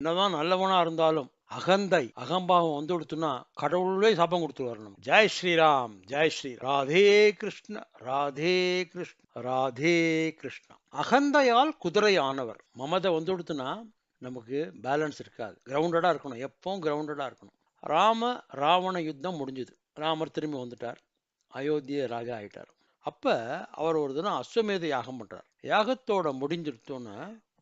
என்னதான் நல்லவனா இருந்தாலும் அகந்தை அகம்பாவம் வந்து கொடுத்துன்னா கடவுளே சாபம் கொடுத்து வரணும். ஜெய் ஸ்ரீராம், ஜெய் ஸ்ரீ ராதே கிருஷ்ண, ராதே கிருஷ்ண, ராதே கிருஷ்ணா. அகந்தையால் குதிரை ஆனவர். மமதை வந்து கொடுத்துனா நமக்கு பேலன்ஸ் இருக்காது. கிரவுண்டடா இருக்கணும், எப்பவும் கிரவுண்டடா இருக்கணும். ராவண யுத்தம் முடிஞ்சது. ராமர் திரும்பி வந்துட்டார், அயோத்திய ராஜா ஆயிட்டார். அப்ப அவர் ஒரு தினம் அஸ்வமேத யாகம் பண்றார். யாகத்தோட முடிஞ்சிருத்தோன்னு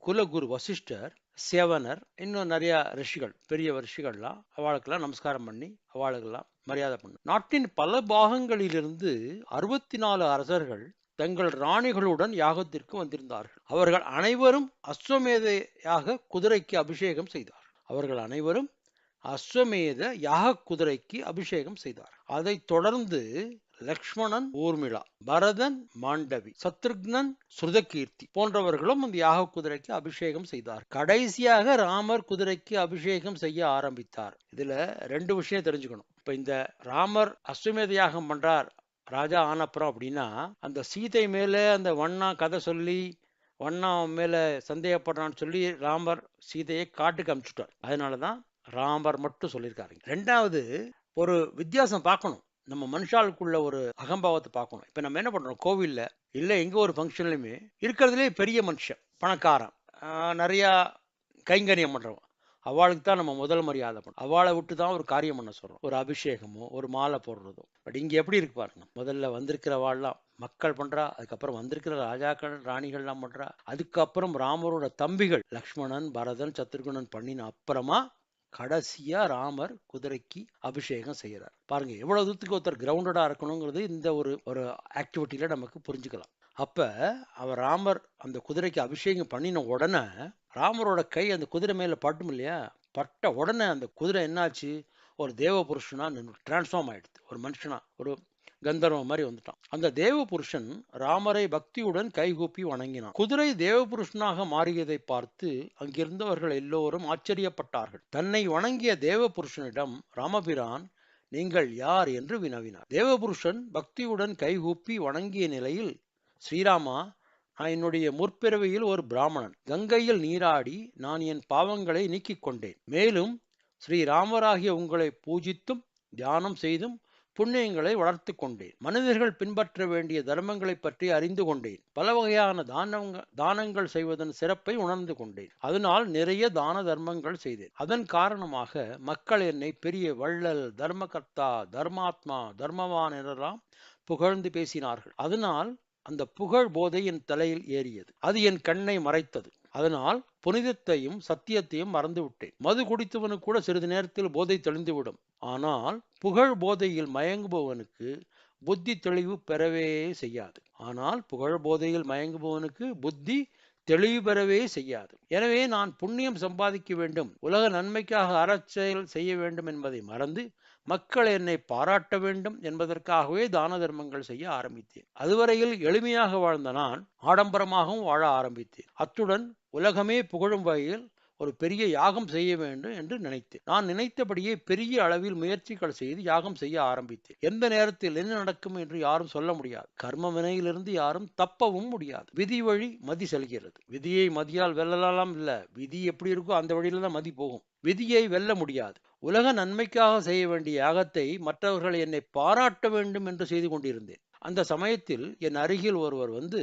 குலகுரு வசிஷ்டர், சேவனர், இன்னும் நிறைய ரிஷிகள், பெரிய ரிஷிகள்லாம் அவளுக்கெல்லாம் நமஸ்காரம் பண்ணி அவளுக்கெல்லாம் மரியாதை பண்ணு. நாட்டின் பல பாகங்களிலிருந்து 64 அரசர்கள் தங்கள் ராணிகளுடன் யாகத்திற்கு வந்திருந்தார்கள். அவர்கள் அனைவரும் அஸ்வமேத யாக குதிரைக்கு அபிஷேகம் செய்தார். அவர்கள் அனைவரும் அஸ்வமேத யாக குதிரைக்கு அபிஷேகம் செய்தார். அதைத் தொடர்ந்து லக்ஷ்மணன் ஊர்மிளா, பரதன் மாண்டவி, சத்ருக்னன் ஸ்ருதகீர்த்தி போன்றவர்களும் அந்த யாக குதிரைக்கு அபிஷேகம் செய்தார். கடைசியாக ராமர் குதிரைக்கு அபிஷேகம் செய்ய ஆரம்பித்தார். இதுல ரெண்டு விஷயம் தெரிஞ்சுக்கணும். இப்ப இந்த ராமர் அஸ்வமேத யாகம் பண்றார் ராஜா ஆனப்புறம் அப்படின்னா, அந்த சீதை மேல அந்த வண்ணா கதை சொல்லி வண்ணா மேல சந்தேகப்படுறான்னு சொல்லி ராமர் சீதையை காட்டுக்கு அனுப்பிச்சுட்டார். அதனாலதான் ராமர் மட்டும் சொல்லியிருக்காரு. ரெண்டாவது, ஒரு வித்தியாசம் பார்க்கணும். நம்ம மனுஷாளுக்குள்ள ஒரு அகம்பாவத்தை பார்க்கணும். இப்ப நம்ம என்ன பண்றோம், கோவில்ல இல்ல எங்க ஒரு ஃபங்க்ஷன்லயுமே இருக்கிறதுலே பெரிய மனுஷன், பணக்காரன், நிறைய கைங்கரியம் பண்றவன், அவளுக்கு தான் நம்ம முதல் மரியாதை பண்ணணும். அவளை விட்டு தான் ஒரு காரியம் பண்ண சொல்றோம், ஒரு அபிஷேகமோ ஒரு மாலை போடுறதோ. பட் இங்க எப்படி இருக்கு பாருங்க. முதல்ல வந்திருக்கிறவாள்லாம் மக்கள் பண்றா, அதுக்கப்புறம் வந்திருக்கிற ராஜாக்கள் ராணிகள்லாம் பண்றா, அதுக்கப்புறம் ராமரோட தம்பிகள் லக்ஷ்மணன் பரதன் சத்ருகுணன் பண்ணின அப்புறமா கடைசியா ராமர் குதிரைக்கு அபிஷேகம் செய்யறார். பாருங்க எவ்வளவு தூரத்துக்கு ஒருத்தர் கிரவுண்டடா இருக்கணுங்கிறது இந்த ஒரு ஒரு ஆக்டிவிட்டியில நமக்கு புரிஞ்சுக்கலாம். அப்ப அவர் ராமர் அந்த குதிரைக்கு அபிஷேகம் பண்ணின உடனே ராமரோட கை அந்த குதிரை மேல பட்டும் இல்லையா, பட்ட உடனே அந்த குதிரை என்னாச்சு, ஒரு தேவ புருஷனா டிரான்ஸ்ஃபார்ம் ஆயிடுது. ஒரு மனுஷனா, ஒரு கந்தர்வ மாதிரி வந்துட்டான். அந்த தேவ புருஷன் ராமரை பக்தியுடன் கைகூப்பி வணங்கினான். குதிரை தேவ புருஷனாக மாறியதை பார்த்து அங்கிருந்தவர்கள் எல்லோரும் ஆச்சரியப்பட்டார்கள். தன்னை வணங்கிய தேவ புருஷனிடம் ராமபிரான் நீங்கள் யார் என்று வினவினார். தேவபுருஷன் பக்தியுடன் கைகூப்பி வணங்கிய நிலையில், ஸ்ரீராமா, நான் என்னுடைய முற்பிறவியில் ஒரு பிராமணன். கங்கையில் நீராடி நான் என் பாவங்களை நீக்கிக் கொண்டேன். மேலும் ஸ்ரீராமராகிய உங்களை பூஜித்தும் தியானம் செய்தும் புண்ணியங்களை வளர்த்து கொண்டேன். மனிதர்கள் பின்பற்ற வேண்டிய தர்மங்களை பற்றி அறிந்து கொண்டேன். பல வகையான தானங்கள் செய்வதன் சிறப்பை உணர்ந்து கொண்டேன். அதனால் நிறைய தான தர்மங்கள் செய்தேன். அதன் காரணமாக மக்கள் என்னை பெரிய வள்ளல், தர்மகர்த்தா, தர்மாத்மா, தர்மவான் என்றெல்லாம் புகழ்ந்து பேசினார்கள். அதனால் அந்த புகழ் போதை என் தலையில் ஏறியது. அது என் கண்ணை மறைத்தது. அதனால் புனிதத்தையும் சத்தியத்தையும் மறந்து விட்டேன். மது குடித்தவனுக்கு கூட சிறிது நேரத்தில் போதை தெளிந்துவிடும். ஆனால் புகழ் போதையில் மயங்குபவனுக்கு புத்தி தெளிவு பெறவே செய்யாது. புத்தி தெளிவு பெறவே செய்யாது. எனவே நான் புண்ணியம் சம்பாதிக்க வேண்டும், உலக நன்மைக்காக அறச்செயல் செய்ய வேண்டும் என்பதை மறந்து மக்கள் என்னை பாராட்ட வேண்டும் என்பதற்காகவே தான தர்மங்கள் செய்ய ஆரம்பித்தேன். அதுவரையில் எளிமையாக வாழ்ந்த நான் ஆடம்பரமாகவும் வாழ ஆரம்பித்தேன். அத்துடன் உலகமே புகழும் வகையில் ஒரு பெரிய யாகம் செய்ய வேண்டும் என்று நினைத்தேன். நான் நினைத்தபடியே பெரிய அளவில் முயற்சிகள் செய்து யாகம் செய்ய ஆரம்பித்தேன். எந்த நேரத்தில் என்ன நடக்கும் என்று யாரும் சொல்ல முடியாது. கர்ம வினையிலிருந்து யாரும் தப்பவும் முடியாது. விதி வழி மதி செல்கிறது. விதியை மதியால் வெல்லலாம் இல்ல, விதி எப்படி இருக்கோ அந்த வழியில தான் மதி போகும். விதியை வெல்ல முடியாது. உலக நன்மைக்காக செய்ய வேண்டிய யாகத்தை மற்றவர்கள் என்னை பாராட்ட வேண்டும் என்று செய்து கொண்டிருந்தேன். அந்த சமயத்தில் என் அருகில் ஒருவர் வந்து,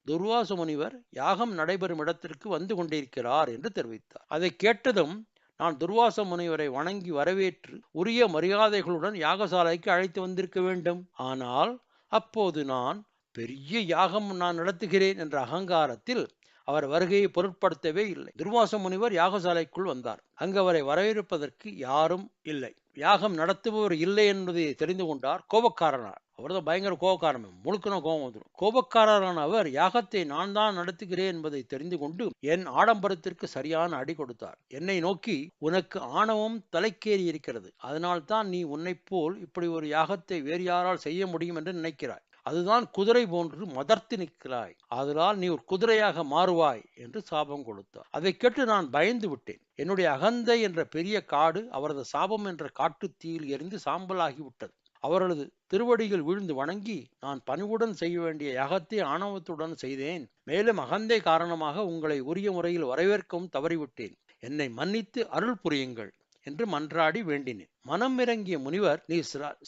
துர்வாச முனிவர் யாகம் நடைபெறும் இடத்திற்கு வந்து கொண்டிருக்கிறார் என்று தெரிவித்தார். அதை கேட்டதும் நான் துர்வாச முனிவரை வணங்கி வரவேற்று உரிய மரியாதைகளுடன் யாகசாலைக்கு அழைத்து வந்திருக்க வேண்டும். ஆனால் அப்போது நான் பெரிய யாகம் நான் நடத்துகிறேன் என்ற அகங்காரத்தில் அவர் வருகையை பொருட்படுத்தவே இல்லை. துர்வாச முனிவர் யாகசாலைக்குள் வந்தார். அங்கு அவரை வரவேற்பதற்கு யாரும் இல்லை. யாகம் நடத்துபவர் இல்லை என்பதை தெரிந்து கொண்டார். கோபக்காரனார். அவர் தான் பயங்கர கோபக்காரன், முழுக்கன கோபம் வந்துடும். கோபக்காரரான அவர் யாகத்தை நான் தான் நடத்துகிறேன் என்பதை தெரிந்து கொண்டு என் ஆடம்பரத்திற்கு சரியான அடி கொடுத்தார். என்னை நோக்கி, உனக்கு ஆணவம் தலைக்கேறி இருக்கிறது, அதனால் தான் நீ உன்னைப் போல் இப்படி ஒரு யாகத்தை வேறு யாரால் செய்ய முடியும் என்று நினைக்கிறாய். அதுதான் குதிரை போன்று மதர்த்து நிற்கிறாய், அதனால் நீ ஒரு குதிரையாக மாறுவாய் என்று சாபம் கொடுத்தார். அதை கேட்டு நான் பயந்து விட்டேன். என்னுடைய அகந்தை என்ற பெரிய காடு அவரது சாபம் என்ற காட்டு தீயில் எரிந்து சாம்பலாகிவிட்டது. அவரது திருவடிகள் விழுந்து வணங்கி, நான் பணிவுடன் செய்ய வேண்டிய யாகத்தை ஆணவத்துடன் செய்தேன். மேலும் அகந்தை காரணமாக உங்களை உரிய முறையில் வரவேற்கவும் தவறிவிட்டேன். என்னை மன்னித்து அருள் புரியுங்கள் என்று மன்றாடி வேண்டினேன். மனம் இறங்கிய முனிவர், நீ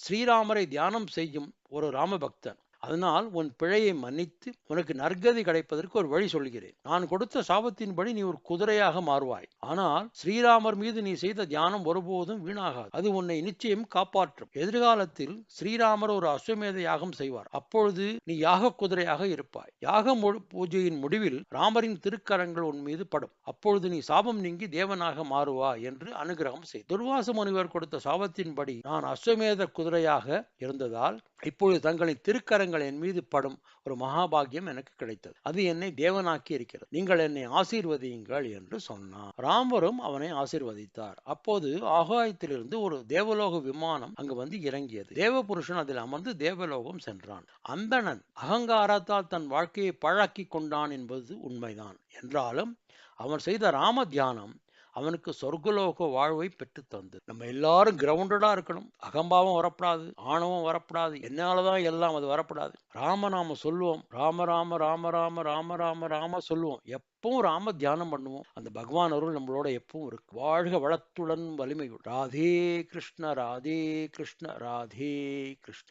ஸ்ரீராமரை தியானம் செய்யும் ஒரு ராமபக்தன், அதனால் உன் பிழையை மன்னித்து உனக்கு நற்கதி கிடைப்பதற்கு ஒரு வழி சொல்கிறேன். நான் கொடுத்த சாபத்தின்படி நீ ஒரு குதிரையாக மாறுவாய். ஆனால் ஸ்ரீராமர் மீது நீ செய்த தியானம் ஒருபோதும் வீணாகாது. அது உன்னை நிச்சயம் காப்பாற்றும். எதிர்காலத்தில் ஸ்ரீராமர் ஒரு அஸ்வமேத யாகம் செய்வார். அப்பொழுது நீ யாக குதிரையாக இருப்பாய். யாக பூஜையின் முடிவில் ராமரின் திருக்கரங்கள் உன் மீது படும். அப்பொழுது நீ சாபம் நீங்கி தேவனாக மாறுவாய் என்று அனுகிரகம் செய். துர்வாச முனிவர் கொடுத்த சாபத்தின்படி நான் அஸ்வமேத குதிரையாக இருந்ததால் இப்பொழுது தங்களின் திருக்கரங்கள் என் மீது படும் ஒரு மகாபாகியம் எனக்கு கிடைத்தது. அது என்னை தேவனாக்கி இருக்கிறது. நீங்கள் என்னை ஆசீர்வதியுங்கள் என்று சொன்னார். ராமரும் அவனை ஆசீர்வதித்தார். அப்போது ஆகாயத்திலிருந்து ஒரு தேவலோக விமானம் அங்கு வந்து இறங்கியது. தேவபுருஷன் அதில் அமர்ந்து தேவலோகம் சென்றான். அந்தணன் அகங்காரத்தால் தன் வாழ்க்கையை பழக்கி கொண்டான் என்பது உண்மைதான். என்றாலும் அவன் செய்த ராம தியானம் அவனுக்கு சொர்க்கலோக வாழ்வை பெற்று தந்து. நம்ம எல்லாரும் கிரவுண்டடா இருக்கணும். அகம்பாவம் வரப்படாது, ஆணவம் வரப்படாது, என்னாலதான் எல்லாம் அது வரப்படாது. ராமநாம சொல்லுவோம், ராம ராம ராம ராம ராம ராம ராம சொல்லுவோம். எப்பவும் ராம தியானம் பண்ணுவோம். அந்த பகவான் அருள் நம்மளோட எப்பவும் இருக்கு. வாழ்க வளத்துடன் வலிமையுடன். ராதே கிருஷ்ண ராதே கிருஷ்ண ராதே கிருஷ்ண.